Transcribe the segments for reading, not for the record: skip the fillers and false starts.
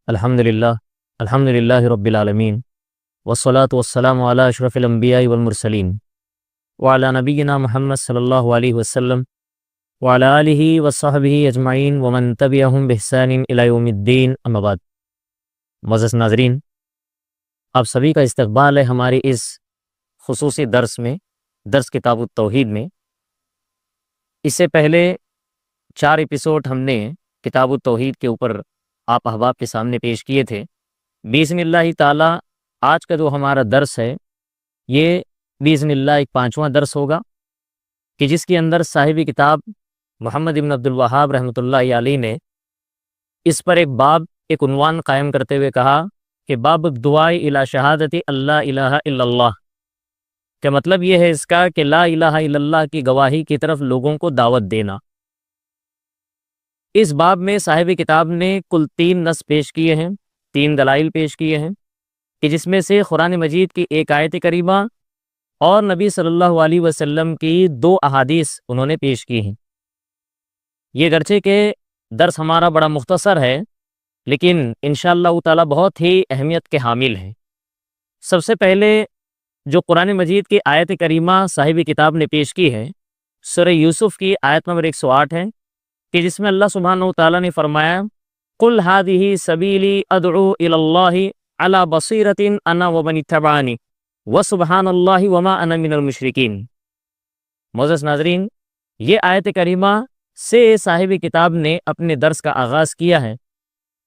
الحمد للہ رب العالمین والصلاة والسلام علی اشرف الانبیاء والمرسلین وعلی نبینا محمد صلی اللہ علیہ وسلم وعلی آلہ وصحبہ اجمعین ومن تبعہم بإحسان الی یوم الدین، اما بعد۔ معزز ناظرین، آپ سبھی کا استقبال ہے ہماری اس خصوصی درس کتاب التوحید میں۔ اس سے پہلے 4 ایپیسوڈ ہم نے کتاب التوحید کے اوپر آپ احباب کے سامنے پیش کیے تھے۔ باذن اللہ تعالی آج کا جو ہمارا درس ہے یہ باذن اللہ ایک 5واں درس ہوگا کہ جس کے اندر صاحب کتاب محمد بن عبد الوہاب رحمۃ اللہ علیہ نے اس پر ایک عنوان قائم کرتے ہوئے کہا کہ باب الدعاء الی شہادت اللہ الہ الا اللہ، کہ مطلب یہ ہے اس کا کہ لا الہ الا اللہ کی گواہی کی طرف لوگوں کو دعوت دینا۔ اس باب میں صاحب کتاب نے کل 3 نص پیش کیے ہیں، 3 دلائل پیش کیے ہیں، کہ جس میں سے قرآن مجید کی ایک آیت کریمہ اور نبی صلی اللہ علیہ وسلم کی 2 احادیث انہوں نے پیش کی ہیں۔ یہ گرچہ کہ درس ہمارا بڑا مختصر ہے لیکن انشاءاللہ تعالی بہت ہی اہمیت کے حامل ہے۔ سب سے پہلے جو قرآن مجید کی آیت کریمہ صاحب کتاب نے پیش کی ہے سورہ یوسف کی آیت نمبر 108 ہے، کہ جس میں اللہ سبحانہ وتعالی نے فرمایا قل هذه سبیلی ادعو الی اللہ علی بصیرۃ انا ومن اتبعنی وسبحان اللہ وما انا من المشرکین۔ معزز ناظرین، یہ آیت کریمہ سے صاحب کتاب نے اپنے درس کا آغاز کیا ہے۔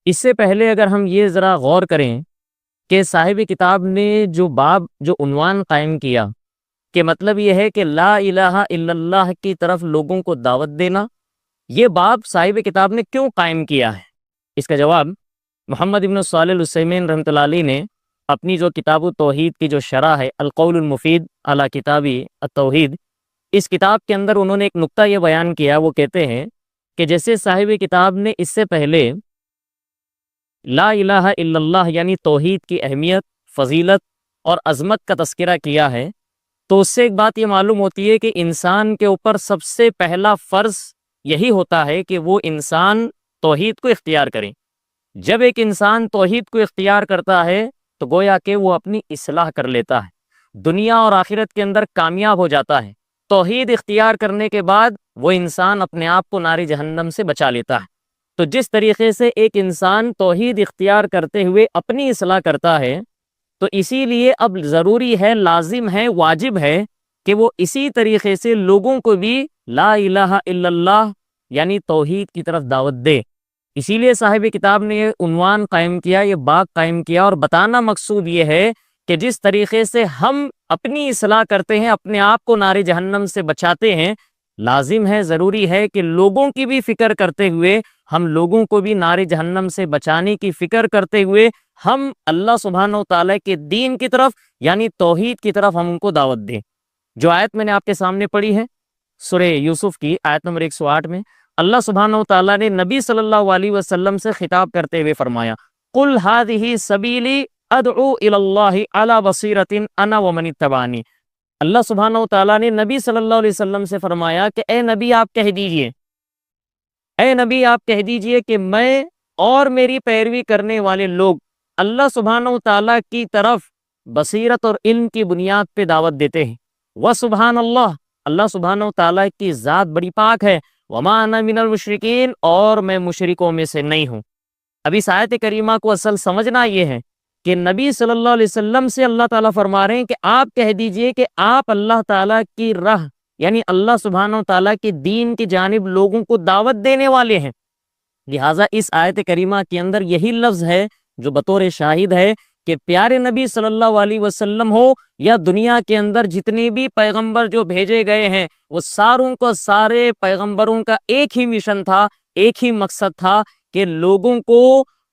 اس سے پہلے اگر ہم یہ ذرا غور کریں کہ صاحب کتاب نے جو عنوان قائم کیا کہ مطلب یہ ہے کہ لا الہ الا اللہ کی طرف لوگوں کو دعوت دینا، یہ باب صاحب کتاب نے کیوں قائم کیا ہے؟ اس کا جواب محمد ابن صالح العثیمین رحمۃ اللہ علیہ نے اپنی جو کتاب التوحید کی جو شرح ہے القول المفید علی کتاب التوحید، اس کتاب کے اندر انہوں نے ایک نقطہ یہ بیان کیا۔ وہ کہتے ہیں کہ جیسے صاحب کتاب نے اس سے پہلے لا الہ الا اللہ یعنی توحید کی اہمیت، فضیلت اور عظمت کا تذکرہ کیا ہے، تو اس سے ایک بات یہ معلوم ہوتی ہے کہ انسان کے اوپر سب سے پہلا فرض یہی ہوتا ہے کہ وہ انسان توحید کو اختیار کرے۔ جب ایک انسان توحید کو اختیار کرتا ہے تو گویا کہ وہ اپنی اصلاح کر لیتا ہے، دنیا اور آخرت کے اندر کامیاب ہو جاتا ہے۔ توحید اختیار کرنے کے بعد وہ انسان اپنے آپ کو نار جہنم سے بچا لیتا ہے۔ تو جس طریقے سے ایک انسان توحید اختیار کرتے ہوئے اپنی اصلاح کرتا ہے، تو اسی لیے اب ضروری ہے، لازم ہے، واجب ہے کہ وہ اسی طریقے سے لوگوں کو بھی لا الہ الا اللہ یعنی توحید کی طرف دعوت دے۔ اسی لیے صاحب کتاب نے یہ عنوان قائم کیا، یہ باب قائم کیا، اور بتانا مقصود یہ ہے کہ جس طریقے سے ہم اپنی اصلاح کرتے ہیں، اپنے آپ کو نار جہنم سے بچاتے ہیں، لازم ہے، ضروری ہے کہ لوگوں کی بھی فکر کرتے ہوئے، ہم لوگوں کو بھی نار جہنم سے بچانے کی فکر کرتے ہوئے ہم اللہ سبحانہ و تعالیٰ کے دین کی طرف یعنی توحید کی طرف ہم ان کو دعوت دیں۔ جو آیت میں نے آپ کے سامنے پڑھی ہے سورہ یوسف کی آیت نمبر 108 میں اللہ سبحانہ و تعالیٰ نے نبی صلی اللہ علیہ وسلم سے خطاب کرتے ہوئے فرمایا قل هذه سبیلی ادعو الی اللہ علی بصیرۃ انا ومن اتبعنی۔ اللہ سبحانہ و تعالیٰ نے نبی صلی اللہ علیہ وسلم سے فرمایا کہ اے نبی آپ کہہ دیجئے کہ میں اور میری پیروی کرنے والے لوگ اللہ سبحانہ و تعالیٰ کی طرف بصیرت اور علم کی بنیاد پہ دعوت دیتے ہیں۔ وسبحان اللہ، اللہ سبحانہ و تعالیٰ کی ذات بڑی پاک ہے۔ وما انا من المشرکین، اور میں مشرکوں میں سے نہیں ہوں۔ اب اس آیت کریمہ کو اصل سمجھنا یہ ہے کہ نبی صلی اللہ علیہ وسلم سے اللہ تعالیٰ فرما رہے ہیں کہ آپ کہہ دیجئے کہ آپ اللہ تعالیٰ کی راہ یعنی اللہ سبحانہ و تعالیٰ کی دین کی جانب لوگوں کو دعوت دینے والے ہیں۔ لہٰذا اس آیت کریمہ کے اندر یہی لفظ ہے جو بطور شاہد ہے کہ پیارے نبی صلی اللہ علیہ وسلم ہو یا دنیا کے اندر جتنے بھی پیغمبر جو بھیجے گئے ہیں، وہ سارے پیغمبروں کا ایک ہی مشن تھا، ایک ہی مقصد تھا کہ لوگوں کو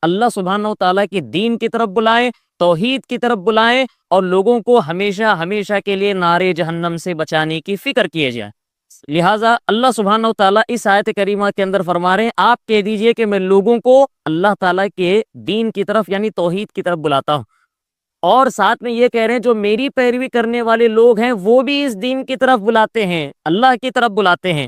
اللہ سبحانہ و تعالیٰ کی دین کی طرف بلائیں، توحید کی طرف بلائیں، اور لوگوں کو ہمیشہ کے لیے نار جہنم سے بچانے کی فکر کیے جائے۔ لہٰذا اللہ سبحانہ و تعالیٰ اس آیت کریمہ کے اندر فرما رہے ہیں آپ کہہ دیجئے کہ میں لوگوں کو اللہ تعالیٰ کے دین کی طرف یعنی توحید کی طرف بلاتا ہوں، اور ساتھ میں یہ کہہ رہے ہیں جو میری پیروی کرنے والے لوگ ہیں وہ بھی اس دین کی طرف بلاتے ہیں، اللہ کی طرف بلاتے ہیں۔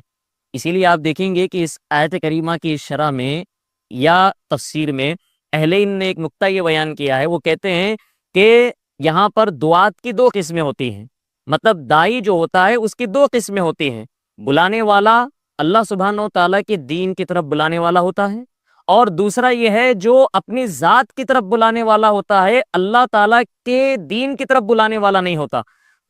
اسی لیے آپ دیکھیں گے کہ اس آیت کریمہ کی شرح میں یا تفسیر میں اہل علم نے ایک نقطہ یہ بیان کیا ہے، وہ کہتے ہیں کہ یہاں پر دعات کی دو قسمیں ہوتی ہیں، مطلب دائی جو ہوتا ہے اس کی دو قسمیں ہوتی ہیں، بلانے والا اللہ سبحانہ و تعالیٰ کے دین کی طرف بلانے والا ہوتا ہے، اور دوسرا یہ ہے جو اپنی ذات کی طرف بلانے والا ہوتا ہے، اللہ تعالیٰ کے دین کی طرف بلانے والا نہیں ہوتا۔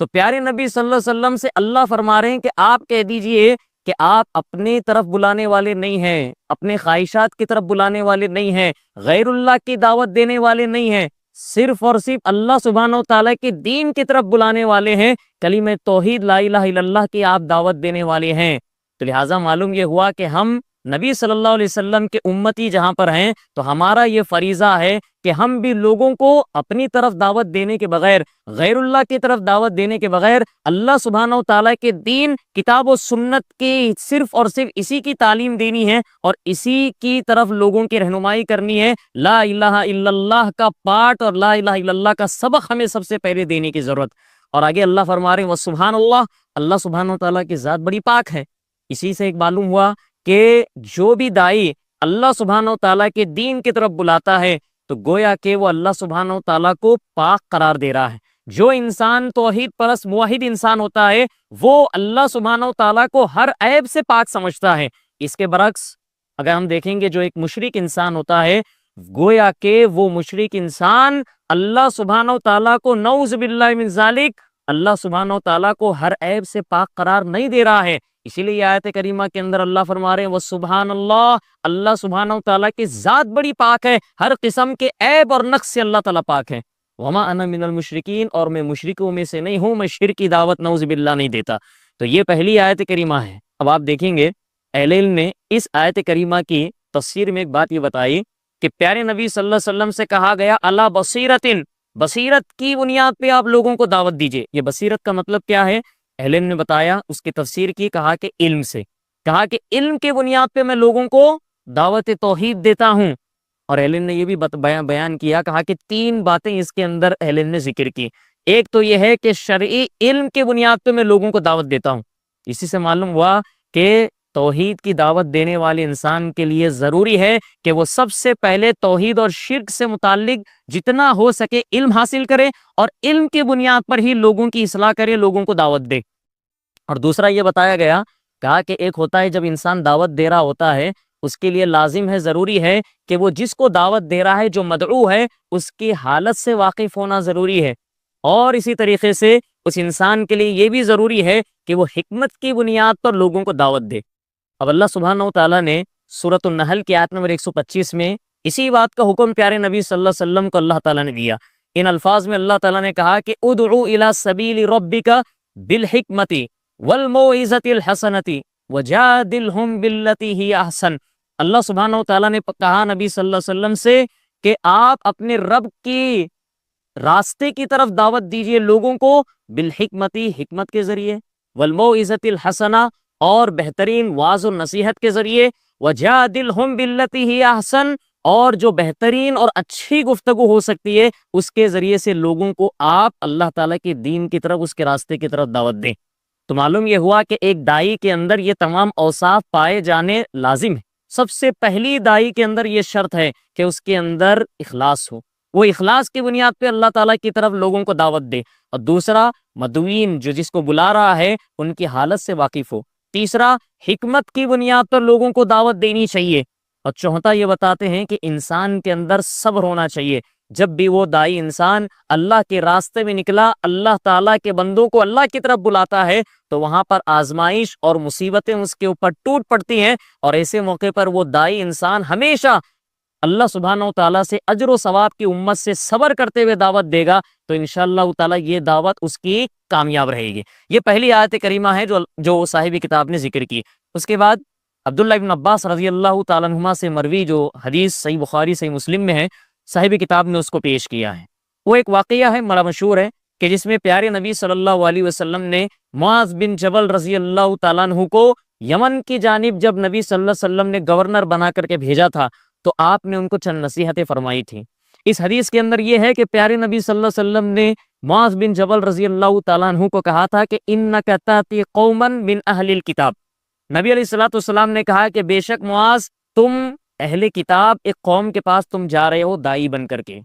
تو پیارے نبی صلی اللہ علیہ وسلم سے اللہ فرما رہے ہیں کہ آپ کہہ دیجئے کہ آپ اپنی طرف بلانے والے نہیں ہیں، اپنے خواہشات کی طرف بلانے والے نہیں ہیں، غیر اللہ کی دعوت دینے والے نہیں ہیں، صرف اور صرف اللہ سبحانہ و تعالیٰ کے دین کی طرف بلانے والے ہیں، کلمہ توحید لا الہ الا اللہ کی آپ دعوت دینے والے ہیں۔ تو لہٰذا معلوم یہ ہوا کہ ہم نبی صلی اللہ علیہ وسلم کے امتی جہاں پر ہیں تو ہمارا یہ فریضہ ہے کہ ہم بھی لوگوں کو اپنی طرف دعوت دینے کے بغیر، غیر اللہ کی طرف دعوت دینے کے بغیر، اللہ سبحانہ و تعالیٰ کے دین، کتاب و سنت کی صرف اور صرف اسی کی تعلیم دینی ہے اور اسی کی طرف لوگوں کی رہنمائی کرنی ہے۔ لا الہ الا اللہ کا پاٹ اور لا الہ الا اللہ کا سبق ہمیں سب سے پہلے دینے کی ضرورت۔ اور آگے اللہ فرما رہے ہیں وسبحان اللہ، اللہ سبحانہ و تعالیٰ کی ذات بڑی پاک ہے۔ اسی سے ایک معلوم ہوا کہ جو بھی دائی اللہ سبحانہ و تعالیٰ کے دین کی طرف بلاتا ہے تو گویا کہ وہ اللہ سبحانہ و تعالیٰ کو پاک قرار دے رہا ہے۔ جو انسان توحید پرست موحد انسان ہوتا ہے وہ اللہ سبحانہ و تعالیٰ کو ہر عیب سے پاک سمجھتا ہے۔ اس کے برعکس اگر ہم دیکھیں گے جو ایک مشرک انسان ہوتا ہے گویا کہ وہ مشرک انسان اللہ سبحانہ و تعالیٰ کو نعوذ باللہ من ذالک، اللہ سبحانہ و تعالیٰ کو ہر عیب سے پاک قرار نہیں دے رہا ہے۔ اسی لیے آیت کریمہ کے اندر اللہ فرما رہے ہیں وسبحان اللہ، اللہ سبحانہ و تعالیٰ کی ذات بڑی پاک ہے، ہر قسم کے عیب اور نقص سے اللہ تعالیٰ پاک ہے۔ وما انا من المشرکین، اور میں مشرکوں میں سے نہیں ہوں، میں شرک کی دعوت نعوذ باللہ نہیں دیتا۔ تو یہ پہلی آیت کریمہ ہے۔ اب آپ دیکھیں گے اہل علم نے اس آیت کریمہ کی تفسیر میں ایک بات یہ بتائی کہ پیارے نبی صلی اللہ علیہ وسلم سے کہا گیا علی بصیرتن، بصیرت کی بنیاد پہ آپ لوگوں کو دعوت دیجئے۔ یہ بصیرت کا مطلب کیا ہے؟ اہل علم نے بتایا، اس کی تفسیر کی، کہا کہ علم سے، کہا کہ علم کے بنیاد پہ میں لوگوں کو دعوت توحید دیتا ہوں۔ اور اہل علم نے یہ بھی بیان کیا، کہا کہ تین باتیں اس کے اندر اہل علم نے ذکر کی۔ ایک تو یہ ہے کہ شرعی علم کے بنیاد پہ میں لوگوں کو دعوت دیتا ہوں۔ اسی سے معلوم ہوا کہ توحید کی دعوت دینے والے انسان کے لیے ضروری ہے کہ وہ سب سے پہلے توحید اور شرک سے متعلق جتنا ہو سکے علم حاصل کرے اور علم کی بنیاد پر ہی لوگوں کی اصلاح کرے، لوگوں کو دعوت دے۔ اور دوسرا یہ بتایا گیا، کہا کہ ایک ہوتا ہے جب انسان دعوت دے رہا ہوتا ہے اس کے لیے لازم ہے، ضروری ہے کہ وہ جس کو دعوت دے رہا ہے، جو مدعو ہے، اس کی حالت سے واقف ہونا ضروری ہے، اور اسی طریقے سے اس انسان کے لیے یہ بھی ضروری ہے کہ وہ حکمت کی بنیاد پر لوگوں کو دعوت دے۔ اب اللہ سبحانہ و تعالیٰ نے سورۃ النحل کی آیت نمبر 125 میں اسی بات کا حکم پیارے نبی صلی اللہ علیہ وسلم کو اللہ تعالیٰ نے دیا۔ ان الفاظ میں اللہ تعالیٰ نے کہا کہ ادعو الی سبیل ربک بالحکمت والموعظۃ الحسنۃ وجادلہم باللتی ہی احسن۔ اللہ سبحانہ و تعالیٰ نے کہا نبی صلی اللہ علیہ وسلم سے کہ آپ اپنے رب کی راستے کی طرف دعوت دیجئے لوگوں کو، بالحکمتی، حکمت کے ذریعے، والموعظۃ الحسنہ، اور بہترین واعظ و نصیحت کے ذریعے، وجادلہم باللتی ہی احسن، اور جو بہترین اور اچھی گفتگو ہو سکتی ہے اس کے ذریعے سے لوگوں کو آپ اللہ تعالیٰ کے دین کی طرف، اس کے راستے کی طرف دعوت دیں۔ تو معلوم یہ ہوا کہ ایک دائی کے اندر یہ تمام اوصاف پائے جانے لازم ہے۔ سب سے پہلی دائی کے اندر یہ شرط ہے کہ اس کے اندر اخلاص ہو، وہ اخلاص کی بنیاد پہ اللہ تعالیٰ کی طرف لوگوں کو دعوت دے، اور دوسرا مدعوین جو جس کو بلا رہا ہے ان کی حالت سے واقف ہو، تیسرا حکمت کی بنیاد پر لوگوں کو دعوت دینی چاہیے، اور چوتھا یہ بتاتے ہیں کہ انسان کے اندر صبر ہونا چاہیے۔ جب بھی وہ دائی انسان اللہ کے راستے میں نکلا، اللہ تعالیٰ کے بندوں کو اللہ کی طرف بلاتا ہے تو وہاں پر آزمائش اور مصیبتیں اس کے اوپر ٹوٹ پڑتی ہیں، اور ایسے موقع پر وہ دائی انسان ہمیشہ اللہ سبحانہ و تعالیٰ سے اجر و ثواب کی امت سے صبر کرتے ہوئے دعوت دے گا تو انشاءاللہ تعالیٰ یہ دعوت اس کی کامیاب رہے گی۔ یہ پہلی آیت کریمہ ہے جو صاحب کتاب نے ذکر کی۔ اس کے بعد عبداللہ ابن عباس رضی اللہ تعالیٰ عنہما سے مروی جو حدیث صحیح بخاری صحیح مسلم میں ہے، صاحب کتاب نے اس کو پیش کیا ہے۔ وہ ایک واقعہ ہے بڑا مشہور ہے کہ جس میں پیارے نبی صلی اللہ علیہ وسلم نے معاذ بن جبل رضی اللہ تعالیٰ عنہ کو یمن کی جانب جب نبی صلی اللہ علیہ وسلم نے گورنر بنا کر کے بھیجا تھا تو آپ نے ان کو چند نصیحتیں فرمائی تھیں۔ اس حدیث کے اندر یہ ہے کہ پیارے نبی صلی اللہ علیہ وسلم نے معاذ بن جبل رضی اللہ تعالیٰ عنہ کو کہا تھا کہ انک تاتی قوما من اہل الکتاب۔ نبی علیہ الصلوۃ والسلام نے کہا کہ بے شک معاذ تم اہل کتاب ایک قوم کے پاس تم جا رہے ہو دائی بن کر کے،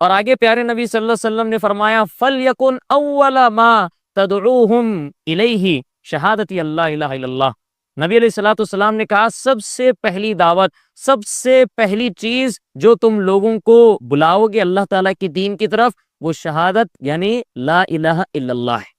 اور آگے پیارے نبی صلی اللہ علیہ وسلم نے فرمایا فَلْيَكُنْ أَوَّلَ مَا تَدْعُوهُمْ إِلَيْهِ شہادتی اللہ الہ الا اللہ۔ نبی علیہ الصلوۃ والسلام نے کہا سب سے پہلی دعوت، سب سے پہلی چیز جو تم لوگوں کو بلاؤ گے اللہ تعالیٰ کی دین کی طرف، وہ شہادت یعنی لا الہ الا اللہ ہے۔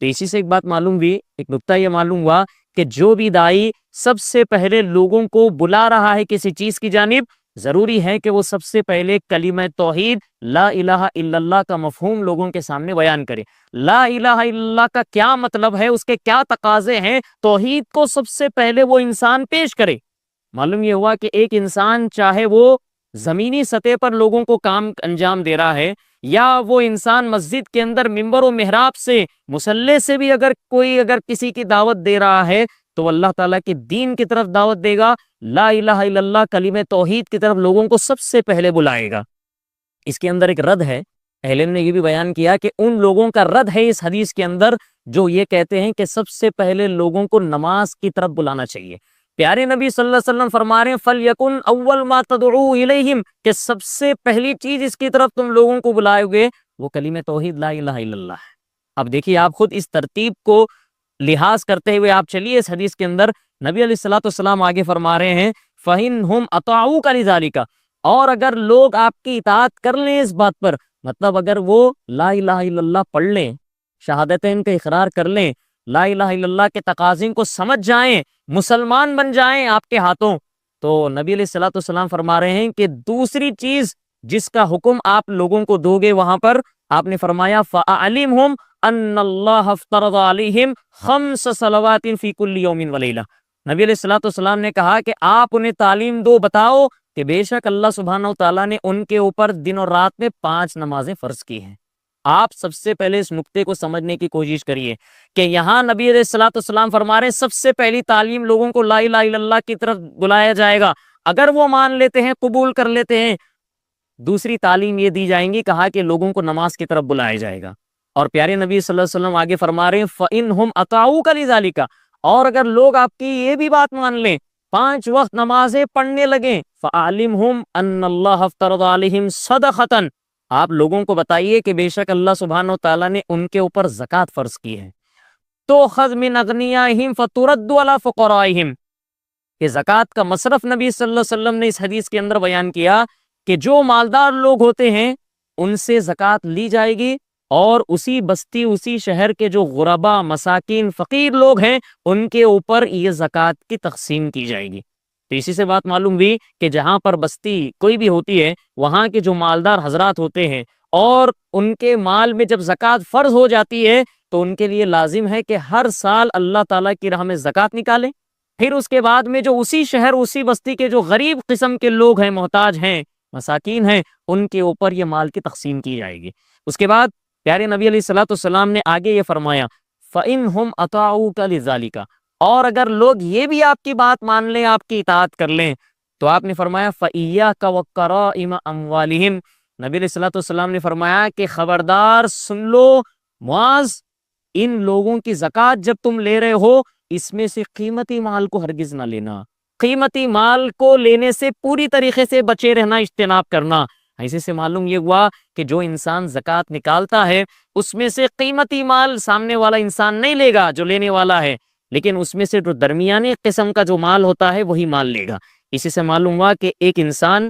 تو اسی سے ایک بات معلوم ہوئی، ایک نکتہ یہ معلوم ہوا کہ جو بھی دائی سب سے پہلے لوگوں کو بلا رہا ہے کسی چیز کی جانب، ضروری ہے کہ وہ سب سے پہلے کلمہ توحید لا الہ الا اللہ کا مفہوم لوگوں کے سامنے بیان کرے۔ لا الہ الا اللہ کا کیا مطلب ہے، اس کے کیا تقاضے ہیں، توحید کو سب سے پہلے وہ انسان پیش کرے۔ معلوم یہ ہوا کہ ایک انسان چاہے وہ زمینی سطح پر لوگوں کو کام انجام دے رہا ہے، یا وہ انسان مسجد کے اندر ممبر و محراب سے مصلی سے بھی اگر کسی کی دعوت دے رہا ہے تو اللہ تعالیٰ کے دین کی طرف دعوت دے گا، لا الہ الا اللہ کلمہ توحید کی طرف لوگوں کو سب سے پہلے بلائے گا۔ اس کے اندر ایک رد ہے، اہل علم نے یہ بھی بیان کیا کہ ان لوگوں کا رد ہے اس حدیث کے اندر جو یہ کہتے ہیں کہ سب سے پہلے لوگوں کو نماز کی طرف بلانا چاہیے۔ پیارے نبی صلی اللہ علیہ وسلم فرما رہے ہیں فَلْيَكُنْ أَوَّلَ مَا تَدْعُوا إِلَيْهِمْ کہ سب سے پہلی چیز اس کی طرف تم لوگوں کو بلائے گے وہ کلمہ توحید لا الہ الا اللہ ہے۔ اب دیکھیے آپ خود اس ترتیب کو لحاظ کرتے ہوئے آپ چلیے اس حدیث کے اندر، نبی علیہ الصلوۃ والسلام آگے فرما رہے ہیں فَإِنْهُمْ أَطَاعُوكَ لِذَلِكَ اور اگر لوگ آپ کی اطاعت کر لیں اس بات پر، مطلب اگر وہ لا الہ الا اللہ پڑھ لیں، شہادتین کا اقرار کر لیں، لا الہ الا اللہ کے تقاضوں کو سمجھ جائیں، مسلمان بن جائیں آپ کے ہاتھوں، تو نبی علیہ الصلوۃ والسلام فرما رہے ہیں کہ دوسری چیز جس کا حکم آپ لوگوں کو دو گے وہاں پر آپ نے فرمایا فَأَعْلِمْهُمْ أَنَّ اللَّهَ افْتَرَضَ عَلَيْهِمْ 5 صلوات فِي كُلِّ يَوْمٍ وَلَيْلَةٍ۔ نبی علیہ الصلوۃ والسلام نے کہا کہ آپ انہیں تعلیم دو، بتاؤ کہ بے شک اللہ سبحانہ و تعالیٰ نے ان کے اوپر دن اور رات میں 5 نمازیں فرض کی ہیں۔ آپ سب سے پہلے اس نقطے کو سمجھنے کی کوشش کریے کہ یہاں نبی علیہ الصلوۃ والسلام فرما رہے ہیں سب سے پہلی تعلیم لوگوں کو لا الہ الا اللہ کی طرف بلایا جائے گا، اگر وہ مان لیتے ہیں، قبول کر لیتے ہیں، دوسری تعلیم یہ دی جائیں گی، کہا کہ لوگوں کو نماز کی طرف بلایا جائے گا۔ اور پیارے نبی صلی اللہ علیہ وسلم آگے فرما رہے ہیں فَإِنْهُمْ أَطَاعُوكَ لِذَلِكَ اور اگر لوگ آپ کی یہ بھی بات مان لیں، 5 وقت نمازیں پڑھنے لگیں، فَأَعْلِمْهُمْ أَنَّ اللَّهَ افْتَرَضَ عَلَيْهِمْ صَدَقَةً آپ لوگوں کو بتائیے کہ بے شک اللہ سبحانہ و تعالیٰ نے ان کے اوپر زکوٰۃ فرض کی ہے، تو خذ من اغنیائہم فترد علی فقرائہم کہ زکوٰۃ کا مصرف نبی صلی اللہ علیہ وسلم نے اس حدیث کے اندر بیان کیا کہ جو مالدار لوگ ہوتے ہیں ان سے زکوٰۃ لی جائے گی، اور اسی بستی اسی شہر کے جو غربا مساکین فقیر لوگ ہیں ان کے اوپر یہ زکوٰۃ کی تقسیم کی جائے گی۔ تو اسی سے بات معلوم ہوئی کہ جہاں پر بستی کوئی بھی ہوتی ہے وہاں کے جو مالدار حضرات ہوتے ہیں اور ان کے مال میں جب زکوٰۃ فرض ہو جاتی ہے تو ان کے لیے لازم ہے کہ ہر سال اللہ تعالیٰ کی راہ میں زکوٰۃ نکالیں، پھر اس کے بعد میں جو اسی شہر اسی بستی کے جو غریب قسم کے لوگ ہیں، محتاج ہیں، مساکین ہیں، ان کے اوپر یہ مال کی تقسیم کی جائے گی۔ اس کے بعد پیارے نبی علیہ الصلوۃ والسلام نے آگے یہ فرمایا فَإِنْهُمْ أَطَاعُوكَ لِذَلِكَ اور اگر لوگ یہ بھی آپ کی بات مان لیں، آپ کی اطاعت کر لیں، تو آپ نے فرمایا فَإِيَّاكَ وَكَرَائِمَ أَمْوَالِهِمْ نبی علیہ الصلوۃ والسلام نے فرمایا کہ خبردار سن لو معاذ، ان لوگوں کی زکوٰۃ جب تم لے رہے ہو اس میں سے قیمتی مال کو ہرگز نہ لینا، قیمتی مال کو لینے سے پوری طریقے سے بچے رہنا، اجتناب کرنا۔ ایسے سے معلوم یہ ہوا کہ جو انسان زکوٰۃ نکالتا ہے اس میں سے قیمتی مال سامنے والا انسان نہیں لے گا جو لینے والا ہے، لیکن اس میں سے جو درمیانی قسم کا جو مال ہوتا ہے وہی مال لے گا۔ اسی سے معلوم ہوا کہ ایک انسان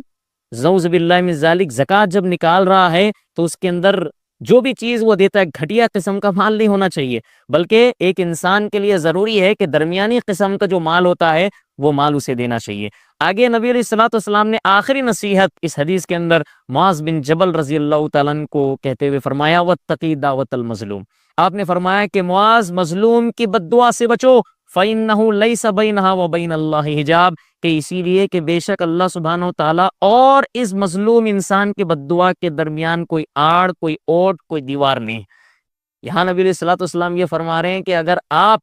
نعوذ باللہ من ذالک زکوٰۃ جب نکال رہا ہے تو اس کے اندر جو بھی چیز وہ دیتا ہے گھٹیا قسم کا مال نہیں ہونا چاہیے، بلکہ ایک انسان کے لیے ضروری ہے کہ درمیانی قسم کا جو مال ہوتا ہے وہ مال اسے دینا چاہیے۔ آگے نبی علیہ الصلوۃ والسلام نے آخری نصیحت اس حدیث کے اندر معاذ بن جبل رضی اللہ تعالیٰ عنہ کو کہتے ہوئے فرمایا وَاتَّقِ دعوۃ المظلوم آپ نے فرمایا کہ معاذ مظلوم کی بد دعا سے بچو، فَإِنَّهُ لَيْسَ بَيْنَهَا وَبَيْنَ اللَّهِ حجاب کہ اسی لیے کہ بے شک اللہ سبحانہ و تعالیٰ اور اس مظلوم انسان کے بد دعا کے درمیان کوئی آڑ، کوئی اوٹ، کوئی دیوار نہیں۔ یہاں نبی علیہ الصلوۃ والسلام یہ فرما رہے ہیں کہ اگر آپ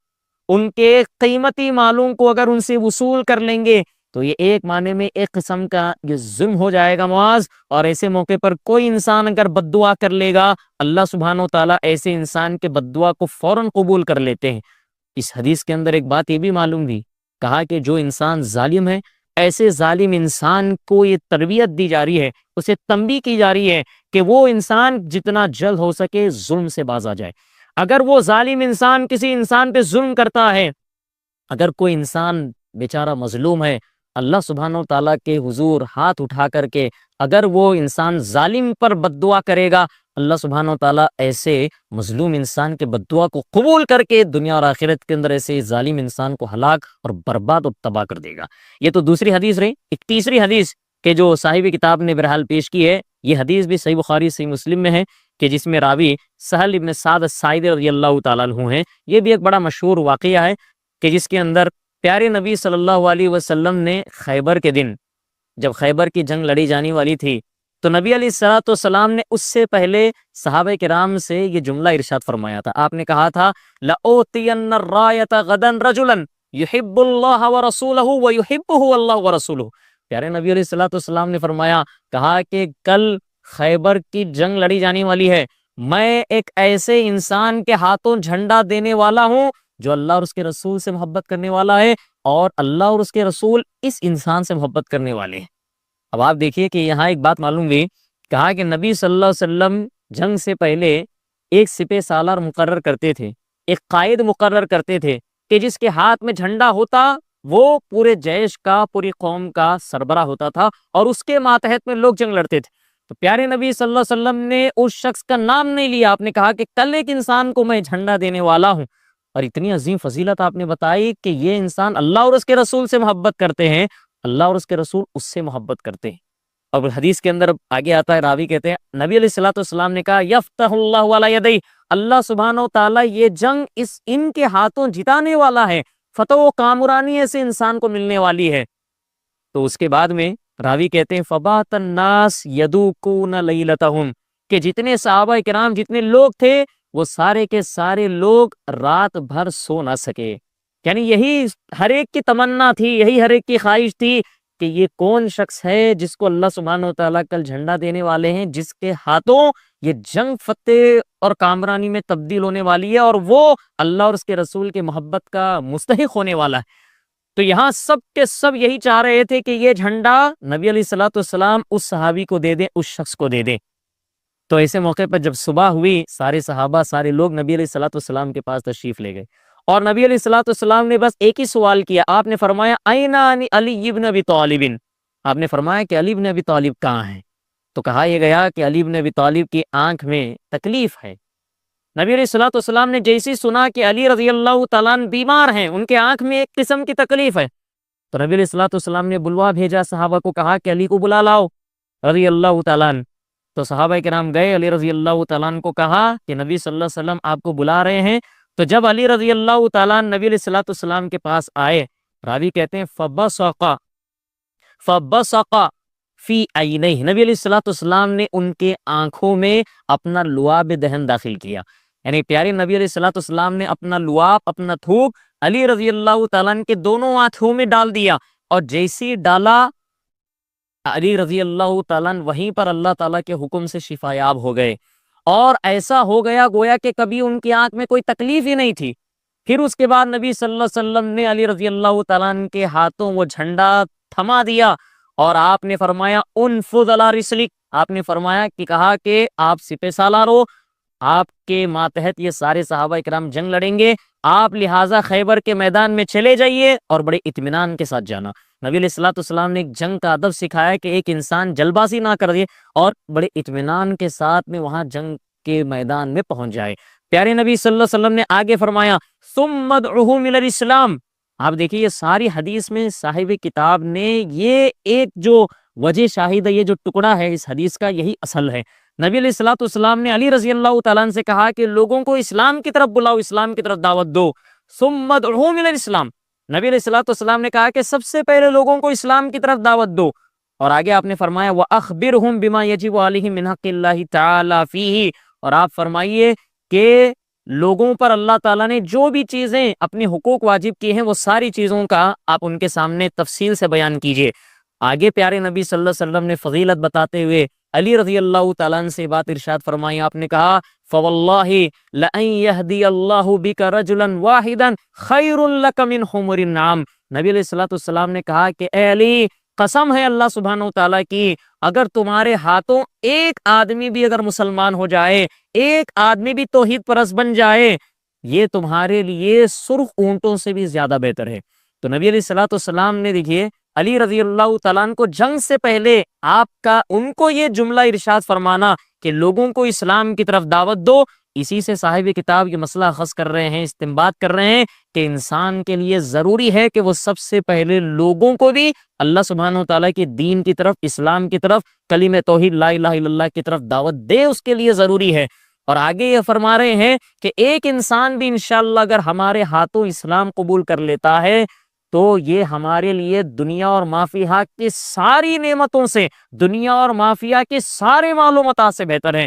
ان کے قیمتی مالوں کو اگر ان سے وصول کر لیں گے تو یہ ایک معنی میں ایک قسم کا یہ ظلم ہو جائے گا معاذ، اور ایسے موقع پر کوئی انسان اگر بد دعا کر لے گا اللہ سبحانہ و تعالیٰ ایسے انسان کے بد دعا کو فوراً قبول کر لیتے ہیں۔ اس حدیث کے اندر ایک بات یہ بھی معلوم ہوئی، کہا کہ جو انسان ظالم ہے ایسے ظالم انسان کو یہ تربیت دی جا رہی ہے، اسے تنبیہ کی جا رہی ہے کہ وہ انسان جتنا جلد ہو سکے ظلم سے باز آ جائے۔ اگر وہ ظالم انسان کسی انسان پہ ظلم کرتا ہے، اگر کوئی انسان بیچارہ مظلوم ہے، اللہ سبحانہ و تعالیٰ کے حضور ہاتھ اٹھا کر کے اگر وہ انسان ظالم پر بد دعا کرے گا، اللہ سبحانہ و تعالیٰ ایسے مظلوم انسان کے بد دعا کو قبول کر کے دنیا اور آخرت کے اندر ایسے ظالم انسان کو ہلاک اور برباد اور تباہ کر دے گا۔ یہ تو دوسری حدیث رہی۔ ایک تیسری حدیث کہ جو صاحب کتاب نے بہرحال پیش کی ہے، یہ حدیث بھی صحیح بخاری صحیح مسلم میں ہے کہ جس میں راوی سہل ابن سعد الساعدی رضی اللہ تعالیٰ عنہ ہیں۔ یہ بھی ایک بڑا مشہور واقعہ ہے کہ جس کے اندر پیارے نبی صلی اللہ علیہ وسلم نے خیبر کے دن جب خیبر کی جنگ لڑی جانے والی تھی تو نبی علیہ الصلوۃ والسلام نے اس سے پہلے صحابہ کرام سے یہ جملہ ارشاد فرمایا تھا۔ آپ نے کہا تھا لَأُوتِيَنَّ الرَّايَةَ غَدًا رَجُلًا يُحِبُّ اللَّهَ وَرَسُولَهُ وَيُحِبُّهُ اللَّهُ وَرَسُولُهُ۔ پیارے نبی علیہ الصلوۃ والسلام نے فرمایا، کہا کہ کل خیبر کی جنگ لڑی جانے والی ہے، میں ایک ایسے انسان کے ہاتھوں جھنڈا دینے والا ہوں جو اللہ اور اس کے رسول سے محبت کرنے والا ہے، اور اللہ اور اس کے رسول اس انسان سے محبت کرنے والے ہیں۔ اب آپ دیکھیے کہ یہاں ایک بات معلوم ہوئی، کہا کہ نبی صلی اللہ علیہ وسلم جنگ سے پہلے ایک سپہ سالار مقرر کرتے تھے، ایک قائد مقرر کرتے تھے کہ جس کے ہاتھ میں جھنڈا ہوتا وہ پورے جیش کا، پوری قوم کا سربراہ ہوتا تھا، اور اس کے ماتحت میں لوگ جنگ لڑتے تھے۔ تو پیارے نبی صلی اللہ علیہ وسلم نے اس شخص کا نام نہیں لیا، آپ نے کہا کہ کل ایک انسان کو میں جھنڈا دینے والا ہوں، اور اتنی عظیم فضیلت آپ نے بتائی کہ یہ انسان اللہ اور اس کے رسول سے محبت کرتے ہیں، اللہ اور اس کے رسول اس سے محبت کرتے ہیں۔ اور حدیث کے اندر آگے آتا ہے، راوی کہتے ہیں نبی علیہ الصلوۃ والسلام نے کہا یفتح اللہ علی یدی، اللہ سبحانہ و تعالیٰ یہ جنگ ان کے ہاتھوں جتانے والا ہے، فتح و کامرانی ایسے انسان کو ملنے والی ہے۔ تو اس کے بعد میں راوی کہتے ہیں فبات الناس یدوکون لیلتہم، کہ جتنے صحابہ کرام جتنے لوگ تھے وہ سارے کے سارے لوگ رات بھر سو نہ سکے۔ یعنی یہی ہر ایک کی تمنا تھی، یہی ہر ایک کی خواہش تھی کہ یہ کون شخص ہے جس کو اللہ سبحانہ و تعالیٰ کل جھنڈا دینے والے ہیں، جس کے ہاتھوں یہ جنگ فتح اور کامرانی میں تبدیل ہونے والی ہے، اور وہ اللہ اور اس کے رسول کے محبت کا مستحق ہونے والا ہے۔ تو یہاں سب کے سب یہی چاہ رہے تھے کہ یہ جھنڈا نبی علیہ الصلوۃ والسلام اس صحابی کو دے دیں، اس شخص کو دے دیں۔ تو ایسے موقع پر جب صبح ہوئی، سارے صحابہ، سارے لوگ نبی علیہ الصلوۃ والسلام کے پاس تشریف لے گئے، اور نبی علیہ الصلوۃ والسلام نے بس ایک ہی سوال کیا۔ آپ نے فرمایا این علی بن ابی طالب، آپ نے فرمایا کہ علی بن ابی طالب کہاں ہیں؟ تو کہا یہ گیا کہ علی بن ابی طالب کی آنکھ میں تکلیف ہے۔ نبی علیہ الصلوۃ والسلام نے جیسی سنا کہ علی رضی اللہ تعالیٰ عنہ بیمار ہیں، ان کے آنکھ میں ایک قسم کی تکلیف ہے، تو نبی علیہ الصلوۃ والسلام نے بلوا بھیجا، صحابہ کو کہا کہ علی کو بلا لاؤ رضی اللہ تعالیٰ عنہ۔ تو صحابہ کرام گئے، علی رضی اللہ تعالیٰ عنہ کو کہا کہ نبی صلی اللہ علیہ وسلم آپ کو بلا رہے ہیں۔ تو جب علی رضی اللہ تعالیٰ عنہ نبی علیہ الصلوۃ والسلام کے پاس آئے، راوی کہتے ہیں فبصق فی عینیہ، نبی علیہ الصلوۃ والسلام نے ان کے آنکھوں میں اپنا لعاب دہن داخل کیا، یعنی پیارے نبی علیہ الصلوۃ والسلام نے اپنا لعاب، اپنا تھوک علی رضی اللہ تعالیٰ عنہ کے دونوں آنکھوں میں ڈال دیا، اور جیسی ڈالا علی رضی اللہ تعالیٰ عنہ وہیں پر اللہ تعالیٰ کے حکم سے شفا یاب ہو گئے، اور ایسا ہو گیا گویا کہ کبھی ان کی آنکھ میں کوئی تکلیف ہی نہیں تھی۔ پھر اس کے بعد نبی صلی اللہ علیہ وسلم نے علی رضی اللہ تعالیٰ عنہ کے ہاتھوں وہ جھنڈا تھما دیا، اور آپ نے فرمایا انفذ علی رسلک، آپ نے فرمایا کہ کہا کہ آپ سپہ سالار ہو، آپ کے ماتحت یہ سارے صحابہ کرام جنگ لڑیں گے، آپ لہٰذا خیبر کے میدان میں چلے جائیے اور بڑے اطمینان کے ساتھ جانا۔ نبی علیہ الصلوۃ والسلام نے ایک جنگ کا ادب سکھایا کہ ایک انسان جلد بازی نہ کر دے اور بڑے اطمینان کے ساتھ میں وہاں جنگ کے میدان میں پہنچ جائے۔ پیارے نبی صلی اللہ علیہ وسلم نے آگے فرمایا ثم ادعوہم الی الاسلام۔ آپ دیکھیے یہ ساری حدیث میں صاحب کتاب نے یہ ایک جو وجہ شاہد ہے، یہ جو ٹکڑا ہے اس حدیث کا، یہی اصل ہے۔ نبی علیہ الصلوۃ والسلام نے علی رضی اللہ تعالیٰ عنہ سے کہا کہ لوگوں کو اسلام کی طرف بلاؤ، اسلام کی طرف دعوت دو۔ ثم ادعوہم الی الاسلام، نبی علیہ الصلوۃ والسلام نے کہا کہ سب سے پہلے لوگوں کو اسلام کی طرف دعوت دو، اور آگے آپ نے فرمایا وَأَخْبِرْهُمْ بِمَا يَجِبُ عَلَيْهِمْ مِنْ حَقِّ اللَّهِ تَعَالَى فِيهِ، اور آپ فرمائیے کہ لوگوں پر اللہ تعالیٰ نے جو بھی چیزیں اپنے حقوق واجب کی ہیں وہ ساری چیزوں کا آپ ان کے سامنے تفصیل سے بیان کیجئے۔ آگے پیارے نبی صلی اللہ علیہ وسلم نے فضیلت بتاتے ہوئے علی رضی اللہ تعالیٰ عنہ سے بات ارشاد فرمائی، آپ نے کہا فَوَاللَّهِ لَأَن يَهْدِيَ اللَّهُ بِكَ رَجُلًا وَاحِدًا خَيْرٌ لَكَ مِنْ حُمُرِ النَّعَمِ، نبی علیہ الصلوۃ والسلام نے کہا کہ اے علی، قسم ہے اللہ سبحانہ و تعالیٰ کی، اگر تمہارے ہاتھوں ایک آدمی بھی اگر مسلمان ہو جائے، ایک آدمی بھی توحید پرست بن جائے، یہ تمہارے لیے سرخ اونٹوں سے بھی زیادہ بہتر ہے۔ تو نبی علیہ الصلوۃ والسلام نے دیکھیے علی رضی اللہ تعالیٰ عنہ کو جنگ سے پہلے ان کو یہ جملہ ارشاد فرمانا کہ لوگوں کو اسلام کی طرف دعوت دو، اسی سے صاحب کتاب یہ مسئلہ اخذ کر رہے ہیں، استنباط کر رہے ہیں کہ انسان کے لیے ضروری ہے کہ وہ سب سے پہلے لوگوں کو بھی اللہ سبحانہ و تعالیٰ کی دین کی طرف، اسلام کی طرف، کلمہ توحید لا الہ الا اللہ کی طرف دعوت دے، اس کے لیے ضروری ہے۔ اور آگے یہ فرما رہے ہیں کہ ایک انسان بھی انشاءاللہ اگر ہمارے ہاتھوں اسلام قبول کر لیتا ہے تو یہ ہمارے لیے دنیا اور ما فیہا کی ساری نعمتوں سے، دنیا اور ما فیہا کے سارے مال و متاع سے بہتر ہے۔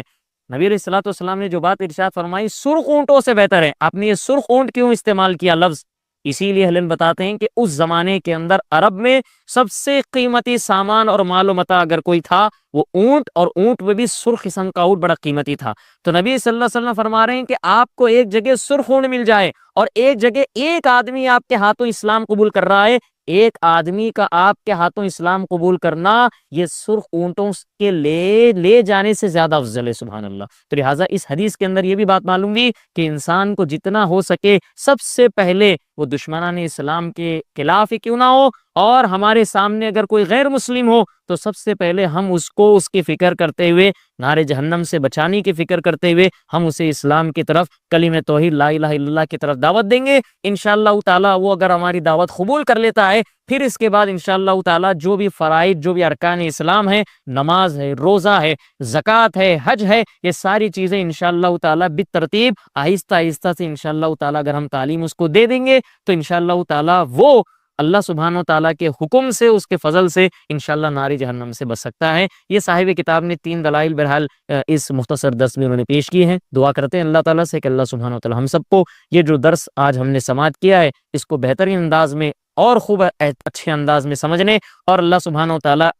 نبی علیہ الصلوۃ والسلام نے جو بات ارشاد فرمائی سرخ اونٹوں سے بہتر ہے، آپ نے یہ سرخ اونٹ کیوں استعمال کیا لفظ؟ اسی لیے اہل علم بتاتے ہیں کہ اس زمانے کے اندر عرب میں سب سے قیمتی سامان اور مال و متاع اگر کوئی تھا وہ اونٹ، اور اونٹ میں بھی سرخ قسم کا اونٹ بڑا قیمتی تھا۔ تو نبی صلی اللہ علیہ وسلم فرما رہے ہیں کہ آپ کو ایک جگہ سرخ اونٹ مل جائے اور ایک جگہ ایک آدمی آپ کے ہاتھوں اسلام قبول کر رہا ہے، ایک آدمی کا آپ کے ہاتھوں اسلام قبول کرنا یہ سرخ اونٹوں کے لے جانے سے زیادہ افضل ہے، سبحان اللہ۔ تو لہٰذا اس حدیث کے اندر یہ بھی بات معلوم ہوئی کہ انسان کو جتنا ہو سکے سب سے پہلے وہ دشمنان اسلام کے خلاف ہی کیوں نہ ہو، اور ہمارے سامنے اگر کوئی غیر مسلم ہو تو سب سے پہلے ہم اس کو اس کی فکر کرتے ہوئے، نار جہنم سے بچانے کی فکر کرتے ہوئے ہم اسے اسلام کی طرف، کلمہ توحید لا الہ الا اللہ کی طرف دعوت دیں گے۔ انشاءاللہ تعالیٰ وہ اگر ہماری دعوت قبول کر لیتا ہے، پھر اس کے بعد انشاءاللہ تعالیٰ جو بھی فرائض، جو بھی ارکان اسلام ہے، نماز ہے، روزہ ہے، زکوٰۃ ہے، حج ہے، یہ ساری چیزیں انشاءاللہ تعالیٰ بالترتیب آہستہ آہستہ سے انشاءاللہ تعالیٰ اگر ہم تعلیم اس کو دے دیں گے تو انشاءاللہ تعالیٰ وہ اللہ سبحانہ و تعالیٰ کے حکم سے، اس کے فضل سے انشاءاللہ ناری جہنم سے بچ سکتا ہے۔ یہ صاحب کتاب نے 3 دلائل بہرحال اس مختصر درس میں انہوں نے پیش کی ہیں۔ دعا کرتے ہیں اللہ تعالیٰ سے کہ اللہ سبحانہ و تعالیٰ ہم سب کو یہ جو درس آج ہم نے سماعت کیا ہے اس کو بہترین انداز میں اور خوب اچھے انداز میں سمجھنے، اور اللہ سبحانہ و تعالیٰ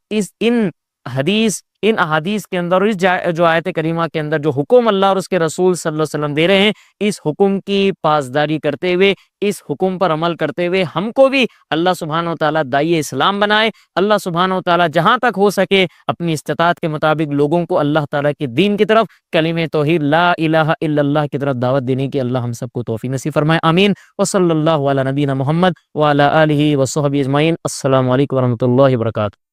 ان احادیث کے اندر، اس جو آیت کریمہ کے اندر جو حکم اللہ اور اس کے رسول صلی اللہ علیہ وسلم دے رہے ہیں، اس حکم کی پاسداری کرتے ہوئے، اس حکم پر عمل کرتے ہوئے ہم کو بھی اللہ سبحانہ و تعالیٰ داعی اسلام بنائے۔ اللہ سبحانہ و تعالیٰ جہاں تک ہو سکے اپنی استطاعت کے مطابق لوگوں کو اللہ تعالیٰ کے دین کی طرف، کلمہ توحید لا الہ الا اللہ کی طرف دعوت دینے کی اللہ ہم سب کو توفیق نصیب فرمائے، آمین۔ وصلی اللہ علی نبینا محمد وعلی آلہ وصحبہ اجمعین۔ السلام علیکم ورحمۃ اللہ وبرکاتہ۔